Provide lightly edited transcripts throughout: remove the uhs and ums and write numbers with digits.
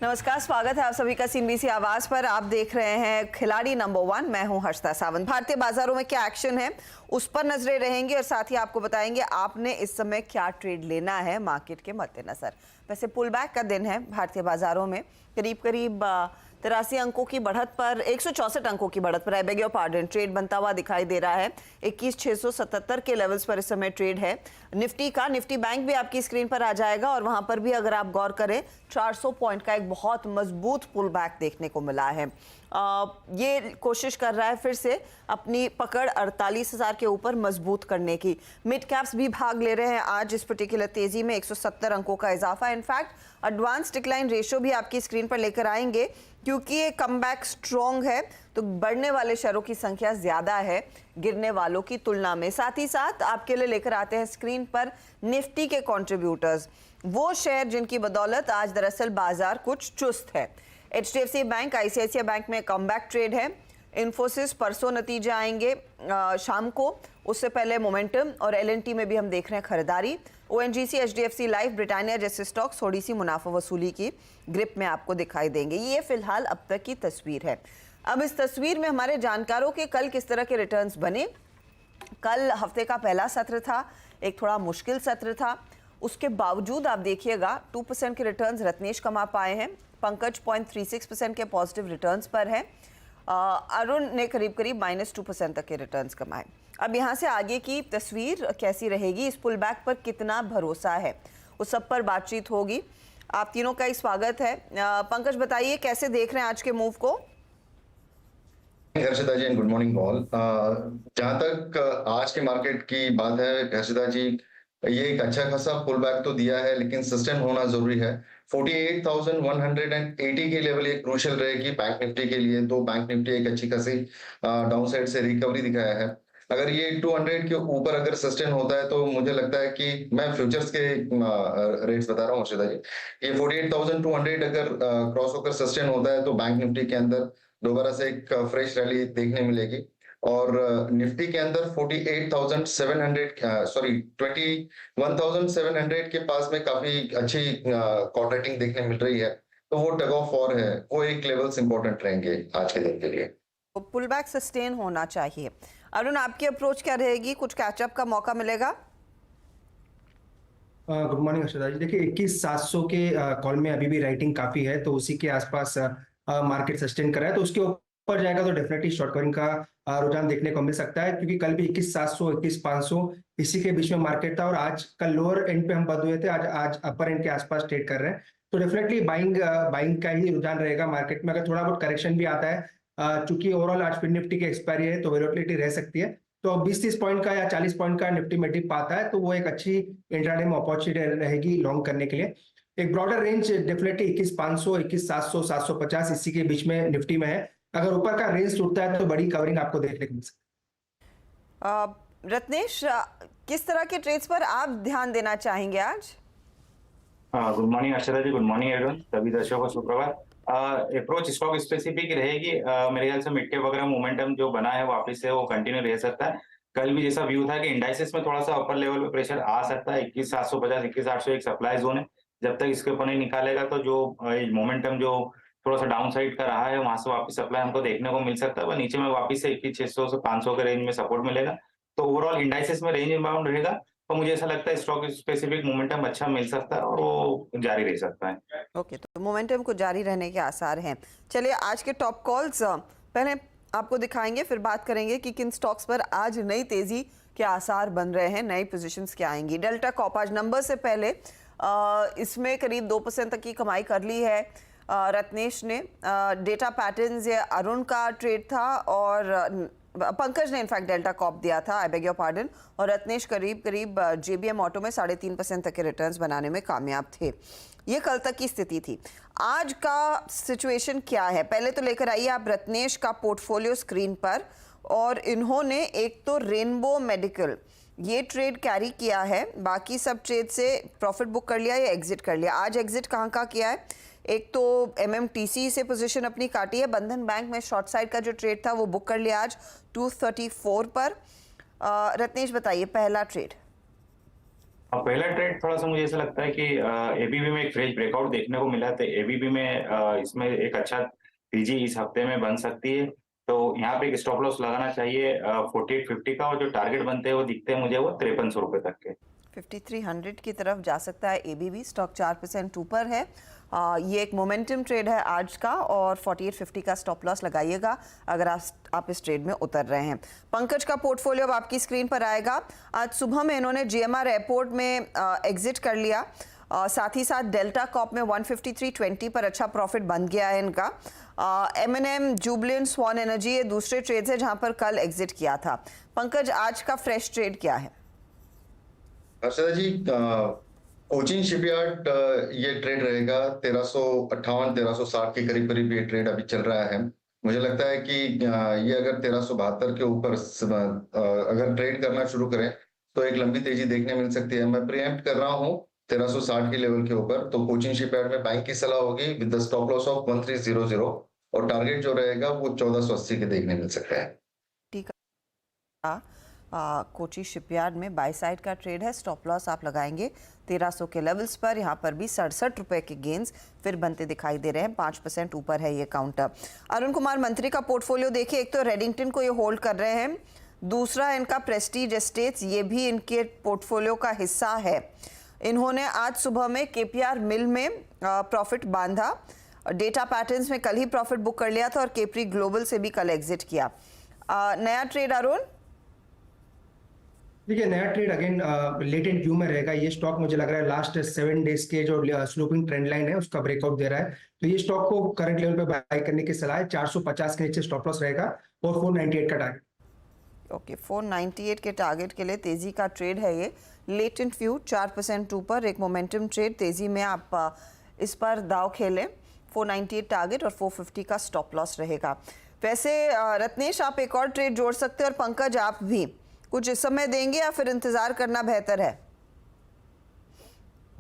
नमस्कार, स्वागत है आप सभी का सीएनबीसी आवाज पर। आप देख रहे हैं खिलाड़ी नंबर 1। मैं हूं हर्षिता सावंत। भारतीय बाजारों में क्या एक्शन है उस पर नजरें रहेंगी और साथ ही आपको बताएंगे आपने इस समय क्या ट्रेड लेना है मार्केट के मद्देनजर। वैसे पुल बैक का दिन है भारतीय बाजारों में। करीब करीब 83 अंकों की बढ़त पर 164 अंकों की बढ़त पर बेग योर पार्डन ट्रेड बनता हुआ दिखाई दे रहा है। 21,677 के लेवल्स पर इस समय ट्रेड है। निफ्टी बैंक भी आपकी स्क्रीन पर आ जाएगा और वहां पर भी अगर आप गौर करें 400 पॉइंट का एक बहुत मजबूत पुल बैक देखने को मिला है। ये कोशिश कर रहा है फिर से अपनी पकड़ 48,000 के ऊपर मजबूत करने की। मिड कैप्स भी भाग ले रहे हैं आज इस पर्टिकुलर तेजी में। 170 अंकों का इजाफा। इनफैक्ट एडवांस डिक्लाइन रेशियो भी आपकी स्क्रीन पर लेकर आएंगे क्योंकि ये कमबैक स्ट्रॉन्ग है तो बढ़ने वाले शेयरों की संख्या ज्यादा है गिरने वालों की तुलना में। साथ ही साथ आपके लिए लेकर आते हैं स्क्रीन पर निफ्टी के कंट्रीब्यूटर्स, वो शेयर जिनकी बदौलत आज दरअसल बाजार कुछ चुस्त है। एचडीएफसी बैंक, आईसीआईसीआई बैंक में कमबैक ट्रेड है। इन्फोसिस परसों नतीजे आएंगे शाम को, उससे पहले मोमेंटम और एलएनटी में भी हम देख रहे हैं खरीदारी। ओएनजीसी, एचडीएफसी लाइफ, ब्रिटानिया जैसे स्टॉक्स थोड़ी सी मुनाफा वसूली की ग्रिप में आपको दिखाई देंगे। ये फिलहाल अब तक की तस्वीर है। अब इस तस्वीर में हमारे जानकारों के कल किस तरह के रिटर्न्स बने। कल हफ्ते का पहला सत्र था, एक थोड़ा मुश्किल सत्र था। उसके बावजूद आप देखिएगा 2% के रिटर्न्स रत्नेश कमा पाए हैं। पंकज 0.36% के पॉजिटिव रिटर्न्स पर है। अरुण ने करीब करीब -2% तक के रिटर्न्स कमाए। अब यहाँ से आगे की तस्वीर कैसी रहेगी, इस पुल बैक पर कितना भरोसा है, उस सब पर बातचीत होगी। आप तीनों का ही स्वागत है। पंकज बताइए कैसे देख रहे हैं आज के मूव को। हर्षिता जी, गुड मॉर्निंग ऑल। जहां तक आज के मार्केट की बात है हर्षिता जी, ये एक अच्छा खासा पुल बैक तो दिया है लेकिन सस्टेन होना जरूरी है। 48,180 के लेवल एक क्रूशियल रहेगी बैंक निफ्टी के लिए। तो बैंक निफ्टी एक अच्छी खासी डाउन साइड से रिकवरी दिखाया है। अगर ये 200 के ऊपर अगर सस्टेन होता है तो मुझे लगता है कि मैं फ्यूचर्स के रेट्स बता रहा हूँ हर्षिता जी, ये 48,200 अगर क्रॉस होकर सस्टेन होता है तो बैंक निफ्टी के अंदर दोबारा से एक फ्रेश रैली देखने मिलेगी। और निफ्टी के अंदर 21,700 के पास में काफी अच्छी कॉल रेटिंग देखने मिल रही है। तो वो टग ऑफ वॉर है, वो एक लेवल्स इंपॉर्टेंट रहेंगे आज के दिन के लिए। पुल बैक सस्टेन होना चाहिए। अरुण, आपकी अप्रोच क्या रहेगी? कुछ कैचअप का मौका मिलेगा? गुड मॉर्निंग हर्षदा जी। देखिए 21,700 के कॉल में अभी भी राइटिंग काफी है, तो उसी के आसपास मार्केट सस्टेन कर रहा है। तो उसके ऊपर जाएगा तो डेफिनेटली शॉर्ट कवरिंग का रुझान देखने को मिल सकता है, क्योंकि कल भी 21,700 21,500 इसी के बीच में मार्केट था और आज कल लोअर एंड पे हम बंद हुए थे, आज अपर एंड के आसपास ट्रेड कर रहे हैं। तो डेफिनेटली बाइंग का ही रुझान रहेगा मार्केट में। अगर थोड़ा बहुत करेक्शन भी आता है, चूंकि ओवरऑल आज फिर निफ्टी की एक्सपायरी है तो वोलेटिलिटी रह सकती है। तो 20-30 पॉइंट का या 40 पॉइंट का निफ्टी में डिप आता है तो वो एक अच्छी इंट्राडे में अपॉर्चुनिटी रहेगी लॉन्ग करने के लिए। एक ब्रॉडर रेंज डेफिनेटली 21,500 21,700 750 इसी के बीच में निफ्टी में है। अगर ऊपर का रेंज टूटता है तो बड़ी कवरिंग आपको देखने को मिल सकती है। रत्नेश, किस तरह के ट्रेड्स पर आप ध्यान देना चाहेंगे आज? गुड मॉर्निंग हर्षदा जी, गुड मॉर्निंग एवरीवन, सभी दर्शकों को सुप्रभात। अप्रोच स्टॉक स्पेसिफिक रहेगी। मेरे ख्याल से मिड कैप वगैरह मोमेंटम जो बना है वापस से वो कंटिन्यू रह सकता है। कल भी जैसा व्यू था कि इंडाइसेस में थोड़ा सा अपर लेवल पे प्रेशर आ सकता है। 21,750 21,800 एक सप्लाई जोन है। जब तक इसके ऊपर नहीं निकालेगा तो जो मोमेंटम जो थोड़ा सा डाउन साइड का रहा है वहां से वापस सप्लाई हमको देखने को मिल सकता है। वह नीचे में वापस से 21,600 से 500 के रेंज में सपोर्ट मिलेगा। तो ओवरऑल इंडाइसेस में रेंज इनबाउंड रहेगा। तो मुझे ऐसा लगता है स्टॉक स्पेसिफिक मोमेंटम अच्छा मिल सकता है और वो जारी रह सकता है। ओके, तो मोमेंटम को जारी रहने के आसार हैं। चलिए आज के टॉप कॉल्स पहले आपको दिखाएंगे, फिर बात करेंगे कि किन स्टॉक्स पर आज नई तेजी के आसार बन रहे हैं, नई पोजीशंस क्या आएंगी। डेल्टा कॉप आज नंबर से पहले इसमें करीब 2% तक की कमाई कर ली है रत्नेश ने। डेटा पैटर्न्स ये अरुण का ट्रेड था और पंकज ने इनफैक्ट डेल्टा कॉप दिया था, आई बेग योर पार्डन, और रत्नेश करीब करीब जेबीएम ऑटो में 3.5% तक के रिटर्न्स बनाने में कामयाब थे। ये कल तक की स्थिति थी। आज का सिचुएशन क्या है? पहले तो लेकर आइए आप रत्नेश का पोर्टफोलियो स्क्रीन पर। और इन्होंने एक तो रेनबो मेडिकल ये ट्रेड कैरी किया है, बाकी सब ट्रेड से प्रॉफिट बुक कर लिया या एग्जिट कर लिया। आज एग्जिट कहाँ का किया है? एक तो एमएमटीसी से पोजीशन अपनी काटी है। बंधन बैंक में शॉर्ट साइड का जो ट्रेड था वो बुक कर लिया आज 234 पर। रत्नेश बताइए पहला ट्रेड। पहला ट्रेड थोड़ा सा मुझे ऐसा लगता है कि एबीबी में एक फ्रेश ब्रेकआउट देखने को मिला, तो एबीबी में इसमें एक अच्छा तेजी इस हफ्ते में बन सकती है। तो यहाँ पे एक स्टॉप लॉस लगाना चाहिए 4850 का, और जो टारगेट बनते हैं वो दिखते हैं मुझे वो 5300 रुपए तक के। 5300 की तरफ जा सकता है एबीबी। स्टॉक 4% ऊपर है। ये एक मोमेंटम ट्रेड है आज का, और 4850 का स्टॉप लॉस लगाइएगा अगर आप इस ट्रेड में उतर रहे हैं। पंकज का पोर्टफोलियो अब आपकी स्क्रीन पर आएगा। आज सुबह में इन्होंने जीएमआर एयरपोर्ट में एग्जिट कर लिया। साथ ही साथ डेल्टा कॉप में 153.20 पर अच्छा प्रॉफिट बन गया है इनका। M&M, जुबलेंट, स्वान एनर्जी ये दूसरे ट्रेड्स है जहां पर कल एग्जिट किया था। पंकज, आज का फ्रेश ट्रेड क्या है? हर्षदा जी, कोचिन शिपयार्ड ये ट्रेड रहेगा 1358 1360 के करीब करीब ये ट्रेड अभी चल रहा है। मुझे लगता है कि ये अगर 1372 के ऊपर अगर ट्रेड करना शुरू करें तो एक लंबी तेजी देखने मिल सकती है। मैं प्रीएम्प्ट कर रहा हूँ 1360 के लेवल के ऊपर। तो कोचिन शिपयार्ड में बैंक की सलाह होगी with the stop loss of 1300, और टारगेट जो रहेगा वो 1480 के देखने मिल सकता है। ठीक है। कोची शिपयार्ड में बाय साइड का ट्रेड है। स्टॉप लॉस आप लगाएंगे 1300 के लेवल्स पर। यहाँ पर भी 67 रुपए के गेंस फिर बनते दिखाई दे रहे हैं। 5% ऊपर है ये काउंटर। अरुण कुमार मंत्री का पोर्टफोलियो देखिए, एक तो रेडिंगटन को ये होल्ड कर रहे हैं, दूसरा इनका प्रेस्टीज एस्टेट्स, ये भी इनके पोर्टफोलियो का हिस्सा है। इन्होंने आज सुबह में केपीआर मिल में प्रॉफिट बांधा। डेटा पैटर्न्स में कल ही प्रॉफिट बुक कर लिया था, और केपरी ग्लोबल से भी कल एग्जिट किया। नया ट्रेड अरुण? देखिए, नया ट्रेड अगेन लेटेंट व्यू में रहेगा। ये स्टॉक मुझे लग रहा है लास्ट 7 डेज के जो स्लोपिंग ट्रेंड लाइन है उसका ब्रेकआउट दे रहा है। तो ये स्टॉक को करंट लेवल पे बाय करने की सलाह है। 450 के नीचे स्टॉप लॉस रहेगा, और 498 का टारगेट। ओके, 498 के टारगेट के लिए तेजी का ट्रेड है ये। लेटेंट व्यू 4% ऊपर, एक मोमेंटम ट्रेड। तेजी में आप इस पर दाव खेलें। 498 टारगेट और 450 का स्टॉप लॉस रहेगा। वैसे रत्नेश, आप एक और ट्रेड जोड़ सकते हैं, और पंकज आप भी कुछ इस समय देंगे या फिर इंतजार करना बेहतर है?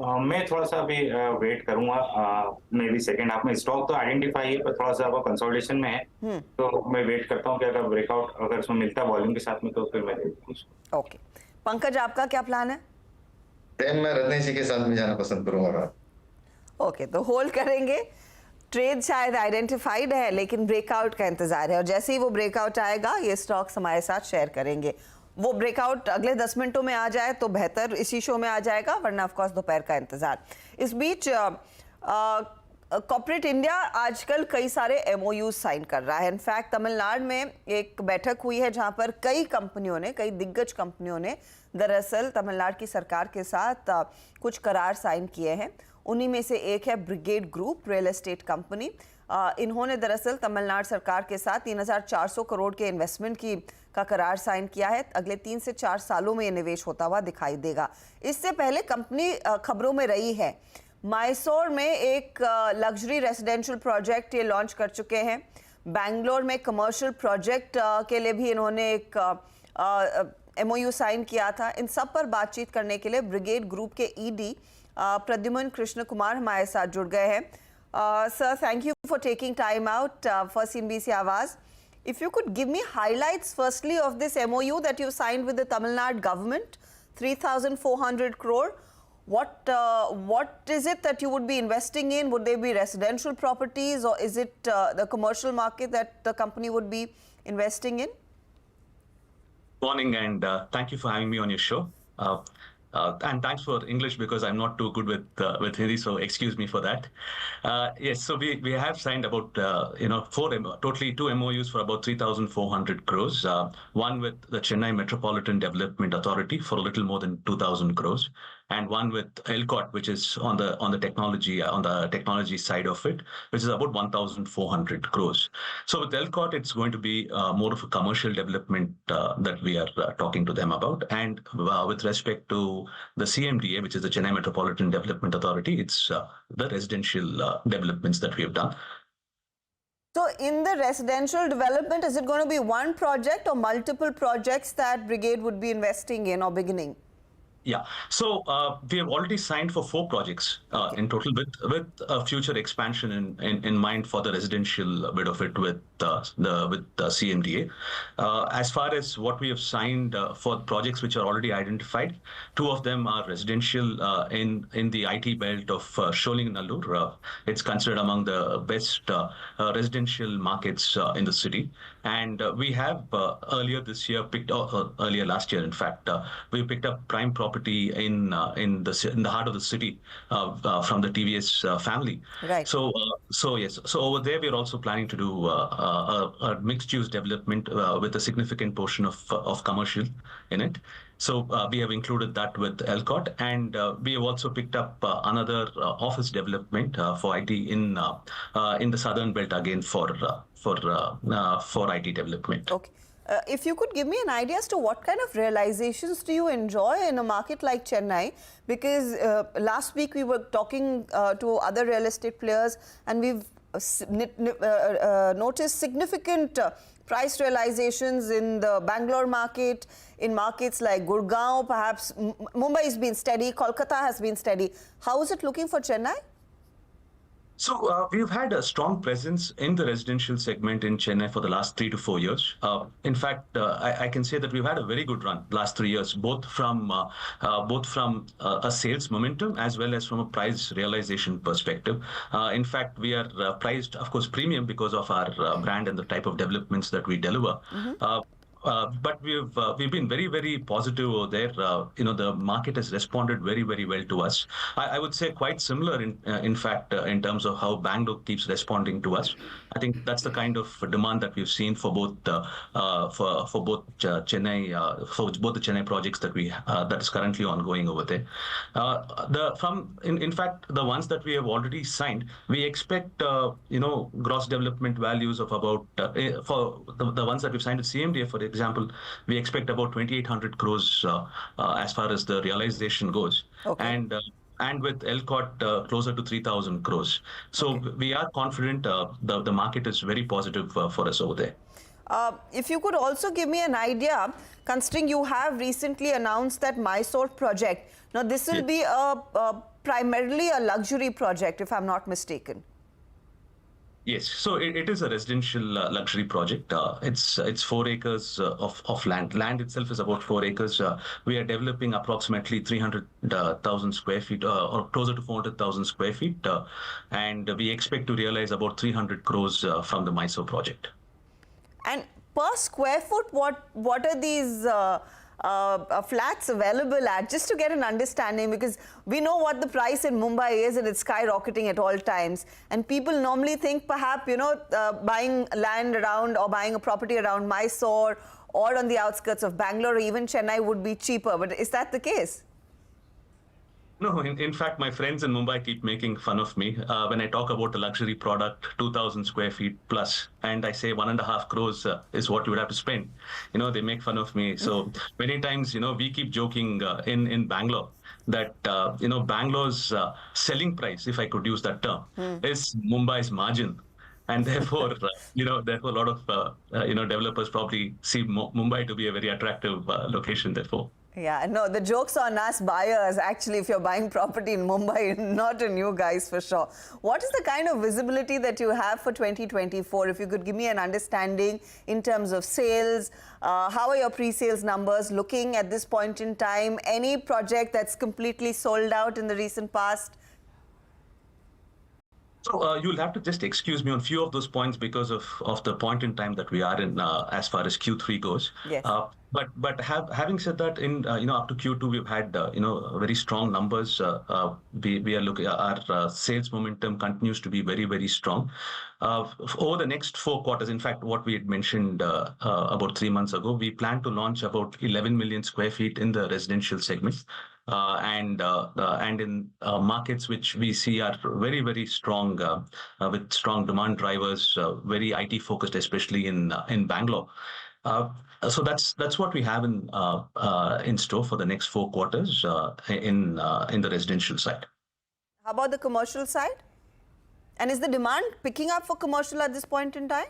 मैं थोड़ा सा अभी वेट करूंगा। मे बी सेकेंड हाफ में स्टॉक तो आइडेंटिफाई है, पर थोड़ा सा कंसोलिडेशन में है। तो मैं वेट करता हूँ कि अगर ब्रेकआउट अगर उसमें मिलता है वॉल्यूम के साथ में तो फिर मैं देखूंगा। ओके, पंकज आपका क्या प्लान है? मैं रत्नेश जी के साथ में जाना पसंद करूंगा। ओके, तो होल्ड करेंगे। ट्रेड शायद आइडेंटिफाइड है, लेकिन ब्रेकआउट का इंतजार है, और जैसे ही वो ब्रेकआउट आएगा ये स्टॉक्स हमारे साथ शेयर करेंगे। वो ब्रेकआउट अगले 10 मिनटों में आ जाए तो बेहतर, इसी शो में आ जाएगा, वरना ऑफ कोर्स दोपहर का इंतजार। इस बीच कॉर्पोरेट इंडिया आजकल कई सारे एमओयू साइन कर रहा है। इनफैक्ट तमिलनाडु में एक बैठक हुई है जहां पर कई दिग्गज कंपनियों ने दरअसल तमिलनाडु की सरकार के साथ कुछ करार साइन किए हैं। उन्हीं में से एक है brigade group real estate company. इन्होंने दरअसल तमिलनाडु सरकार के साथ 3400 करोड़ के इन्वेस्टमेंट का करार साइन किया है। अगले 3 से 4 सालों में ये निवेश होता हुआ दिखाई देगा। इससे पहले कंपनी खबरों में रही है। मैसूर में एक लग्जरी रेजिडेंशियल प्रोजेक्ट ये लॉन्च कर चुके हैं। बैंगलोर में कमर्शियल प्रोजेक्ट के लिए भी इन्होंने एक एमओयू साइन किया था। इन सब पर बातचीत करने के लिए ब्रिगेड ग्रुप के ईडी प्रद्युमन कृष्ण कुमार हमारे साथ जुड़ गए हैं। Sir, thank you for taking time out for CNBC आवाज. If you could give me highlights firstly of this MOU that you signed with the Tamil Nadu government, 3,400 crore. What is it that you would be investing in? Would they be residential properties, or is it the commercial market that the company would be investing in? Morning, and thank you for having me on your show. And thanks for English, because I'm not too good with Hindi, so excuse me for that. Yes, so we have signed about totally 2 MOUs for about 3,400 crores. One with the Chennai Metropolitan Development Authority for a little more than 2,000 crores, and one with ELCOT, which is on the technology side of it, which is about 1,400 crores. So with ELCOT, it's going to be more of a commercial development that we are talking to them about, and with respect to the CMDA, which is the Chennai Metropolitan Development Authority, it's the residential developments that we have done. So in the residential development, is it going to be one project or multiple projects that Brigade would be investing in or beginning? Yeah. So we have already signed for 4 projects in total, with a future expansion in mind for the residential bit of it with CMDA. As far as what we have signed for projects which are already identified, 2 of them are residential in the IT belt of Sholinganallur. It's considered among the best residential markets in the city. And we have earlier this year earlier last year, in fact, we picked up prime property in the heart of the city from the TVS family. Right. So yes. So over there, we are also planning to do a mixed-use development with a significant portion of commercial in it. So we have included that with ELCOT, and we have also picked up another office development for IT in the southern belt again for IT development. Okay. If you could give me an idea as to what kind of realizations do you enjoy in a market like Chennai? Because last week we were talking to other real estate players, and we've noticed significant price realizations in the Bangalore market, in markets like Gurgaon, perhaps Mumbai has been steady, Kolkata has been steady. How is it looking for Chennai? So we've had a strong presence in the residential segment in Chennai for the last 3 to 4 years. In fact, I can say that we've had a very good run last 3 years, both from a sales momentum as well as from a price realization perspective. In fact, we are priced, of course, premium because of our brand and the type of developments that we deliver. But we've been very, very positive over there. The market has responded very, very well to us. I would say quite similar in fact in terms of how Bangalore keeps responding to us. I think that's the kind of demand that we've seen for both Chennai for both the Chennai projects that is currently ongoing over there. In fact, the ones that we have already signed, we expect gross development values of about for the ones that we've signed at CMDA, for example, we expect about 2,800 crores as far as the realization goes. Okay. And with ELCOT closer to 3,000 crores. So we are confident the market is very positive for us over there. If you could also give me an idea, considering you have recently announced that Mysore project. Now, this will be primarily a luxury project, if I'm not mistaken. Yes, so it is a residential luxury project. It's 4 acres of land. Land itself is about 4 acres. We are developing approximately 300,000 square feet or closer to 400,000 square feet. And we expect to realize about 300 crores from the Mysore project. And per square foot, what are these flats available at, just to get an understanding, because we know what the price in Mumbai is and it's skyrocketing at all times, and people normally think perhaps buying land around or buying a property around Mysore or on the outskirts of Bangalore or even Chennai would be cheaper, but is that the case? No, in fact, my friends in Mumbai keep making fun of me when I talk about a luxury product, 2,000 square feet plus, and I say 1.5 crores is what you would have to spend. They make fun of me. So many times, we keep joking in Bangalore that, Bangalore's selling price, if I could use that term, is Mumbai's margin. And therefore, therefore a lot of, developers probably see Mumbai to be a very attractive location, therefore. Yeah, no, the joke's on us buyers, actually, if you're buying property in Mumbai, not in you guys for sure. What is the kind of visibility that you have for 2024? If you could give me an understanding in terms of sales, how are your pre-sales numbers looking at this point in time? Any project that's completely sold out in the recent past? So you'll have to just excuse me on a few of those points because of the point in time that we are in as far as Q3 goes. Yes. But having said that, in up to Q2 we've had very strong numbers. We are looking, our sales momentum continues to be very, very strong. Over the next 4 quarters, in fact, what we had mentioned about 3 months ago, we plan to launch about 11 million square feet in the residential segment. And in markets which we see are very, very strong with strong demand drivers, very IT focused, especially in Bangalore. So that's what we have in store for the next 4 quarters in the residential side. How about the commercial side? And is the demand picking up for commercial at this point in time?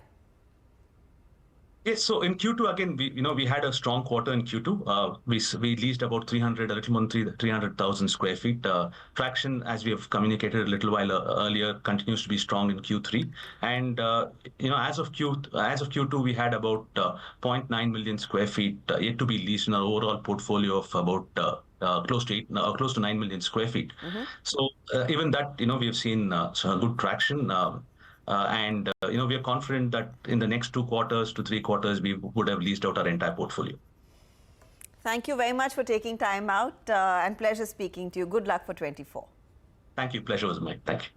Yes, so in Q2 again, we had a strong quarter in Q2. We leased about 300, a little more than 300,000 square feet. Traction, as we have communicated a little while earlier, continues to be strong in Q3. And as of Q2, we had about 0.9 million square feet yet to be leased in our overall portfolio of about close to 9 million square feet. So even that, we have seen some good traction. We are confident that in the next 2 quarters to 3 quarters, we would have leased out our entire portfolio. Thank you very much for taking time out and pleasure speaking to you. Good luck for 24. Thank you. Pleasure was mine. Thank you.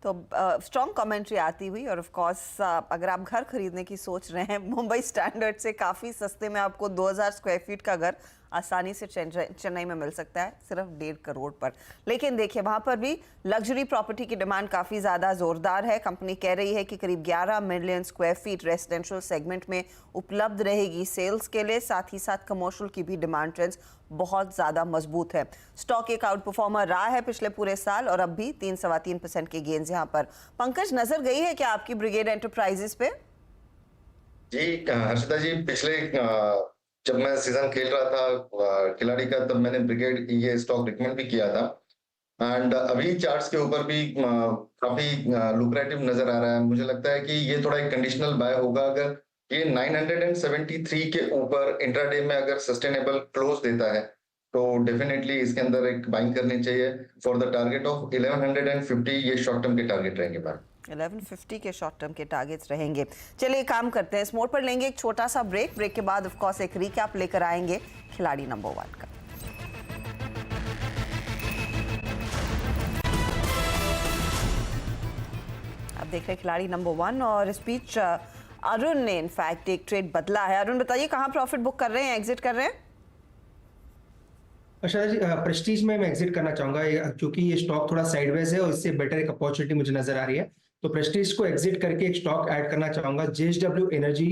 तो strong commentary आती हुई और of course अगर आप घर खरीदने की सोच रहे हैं मुंबई स्टैंडर्ड से काफ़ी सस्ते में आपको 2000 स्क्वायर फीट का घर आसानी से चेन्नई में मिल सकता है सिर्फ 1.5 करोड़ पर। लेकिन देखिए वहाँ पर भी लग्जरी प्रॉपर्टी की डिमांड काफ़ी ज़्यादा ज़ोरदार है। कंपनी कह रही है कि करीब 11 million square feet residential segment में उपलब्ध रहेगी सेल्स के लिए। साथ ही साथ कमर्शियल की भी डिमांड ट्रेंड्स बहुत ज़्यादा मजबूत है। स्टॉक एक आउट परफॉर्मर रहा है पिछले पूरे साल और अब भी 3-3.25% के गेन्स यहाँ पर। पंकज, नजर गई है क्या आपकी ब्रिगेड एंटरप्राइजेस पे? जी हर्षिता जी, पिछले जब मैं सीजन खेल रहा था खिलाड़ी का, तब मैंने ब्रिगेड ये स्टॉक रिकमेंड भी किया था। एंड अभी चार्ट्स के ऊपर भी काफी लुक्रेटिव नजर आ रहा है। मुझे लगता है कि ये थोड़ा एक कंडीशनल बाय होगा। अगर ये 973 के ऊपर इंट्राडे में अगर सस्टेनेबल क्लोज देता है तो डेफिनेटली इसके अंदर एक बाइंग करनी चाहिए फॉर द टारगेट ऑफ 1150। ये शॉर्ट टर्म के टारगेट रहेंगे मैम। 1150 के शॉर्ट टर्म के टारगेट्स रहेंगे। चलिए काम करते हैं, इस मोड पर लेंगे एक छोटा सा ब्रेक। ब्रेक के बाद ऑफ कोर्स एक रिकैप लेकर आएंगे खिलाड़ी नंबर 1 का। आप देख रहे हैं खिलाड़ी नंबर 1 और इस बीच अरुण ने इनफैक्ट एक ट्रेड बदला है। अरुण बताइए कहाँ प्रॉफिट बुक कर रहे हैं, एग्जिट कर रहे हैं? अच्छा जी, प्रेस्टीज में मैं एग्जिट करना चाहूंगा क्योंकि ये स्टॉक थोड़ा साइडवेज है और इससे बेटर एक अपॉर्चुनिटी मुझे नजर आ रही है। तो प्रेस्टीज को एग्जिट करके एक स्टॉक ऐड करना चाहूंगा। JSW एनर्जी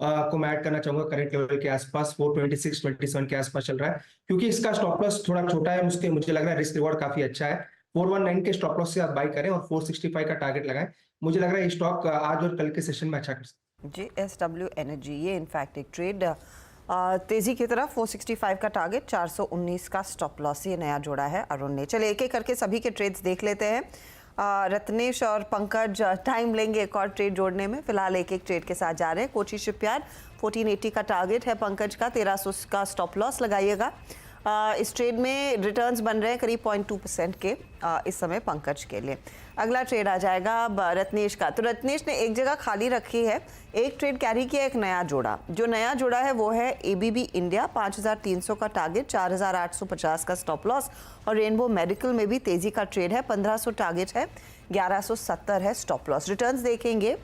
को मैं ऐड करना चाहूंगा करंट लेवल के आसपास 426-27 के आसपास चल रहा है। क्योंकि इसका स्टॉप लॉस थोड़ा छोटा है, मुझे लग रहा है रिस्क रिवॉर्ड काफी अच्छा है। 419 के स्टॉप लॉस से आप बाई करें और 465 का टारगेट लगाएं। मुझे लग रहा है ये स्टॉक आज और कल के सेशन में अच्छा कर सकता है। JSW एनर्जी, ये इनफैक्ट एक ट्रेड तेजी की तरफ 465 का टारगेट, 419 का स्टॉप लॉस, ये नया जोड़ा है अरुण ने। चले एक एक करके सभी के ट्रेड्स देख लेते हैं। रत्नेश और पंकज टाइम लेंगे एक और ट्रेड जोड़ने में, फिलहाल एक एक ट्रेड के साथ जा रहे हैं। कोची शिपयार्ड 1480 का टारगेट है पंकज का, 1300 का स्टॉप लॉस लगाइएगा। इस ट्रेड में रिटर्न्स बन रहे हैं करीब 0.2% के इस समय पंकज के लिए। अगला ट्रेड आ जाएगा रत्नेश का। तो रत्नेश ने एक जगह खाली रखी है, एक ट्रेड कैरी किया, एक नया जोड़ा। जो नया जोड़ा है वो है ABB इंडिया, 5300 का टारगेट, 4850 का स्टॉप लॉस। और रेनबो मेडिकल में भी तेजी का ट्रेड है, 1500 टारगेट है, 1170 है स्टॉप लॉस। रिटर्न्स देखेंगे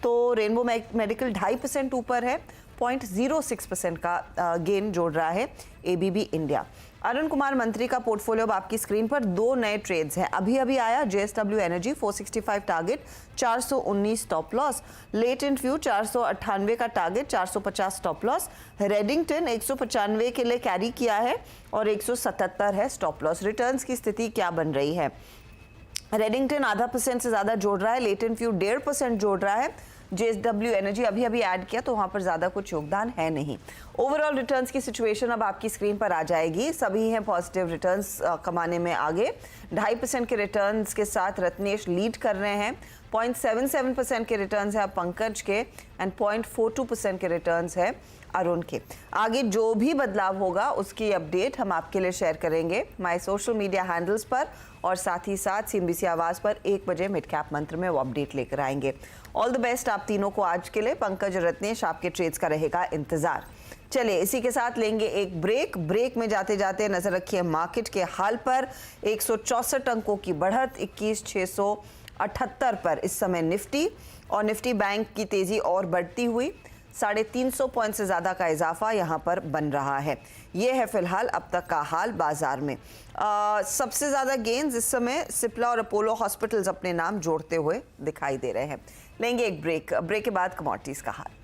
तो रेनबो मेडिकल 2.5% ऊपर है, 0.06% का गेन जोड़ रहा है ABB इंडिया। अरुण कुमार मंत्री का पोर्टफोलियो अब आपकी स्क्रीन पर। 2 नए ट्रेड्स हैं, अभी अभी आया JSW energy 465 target, 419 stop loss. Latent view 498 का टारगेट, 450 स्टॉप लॉस। रेडिंगटन 195 के लिए कैरी किया है और 177 है स्टॉप लॉस। रिटर्न्स की स्थिति क्या बन रही है? रेडिंगटन 0.5% से ज्यादा जोड़ रहा है, लेटेंट व्यू 1.5% जोड़ रहा है। JSW एनर्जी अभी अभी ऐड किया तो वहां पर ज्यादा कुछ योगदान है नहीं। ओवरऑल रिटर्न्स की सिचुएशन अब आपकी स्क्रीन पर आ जाएगी। सभी हैं पॉजिटिव रिटर्न्स कमाने में आगे। 2.5% के रिटर्न्स के साथ रत्नेश लीड कर रहे हैं, 0.77% के रिटर्न्स है पंकज के एंड 0.42% के रिटर्न्स है अरुण के। आगे जो भी बदलाव होगा उसकी अपडेट हम आपके लिए शेयर करेंगे माय सोशल मीडिया हैंडल्स पर और साथ ही साथ CNBC आवाज पर 1 बजे मिड कैप मंत्र में वो अपडेट लेकर आएंगे। ऑल द बेस्ट आप तीनों को आज के लिए। पंकज और रत्नेश, आपके ट्रेड्स का रहेगा इंतजार। चलिए इसी के साथ लेंगे एक ब्रेक। ब्रेक में जाते जाते नजर रखिए मार्केट के हाल पर। 164 अंकों की बढ़त, 21,678 पर इस समय निफ्टी और निफ्टी बैंक की तेजी और बढ़ती हुई 350 पॉइंट से ज्यादा का इजाफा यहां पर बन रहा है। ये है फिलहाल अब तक का हाल बाजार में। सबसे ज्यादा गेन्स इस समय सिप्ला और अपोलो हॉस्पिटल्स अपने नाम जोड़ते हुए दिखाई दे रहे हैं। लेंगे एक ब्रेक, ब्रेक के बाद कमोडिटीज का हाल।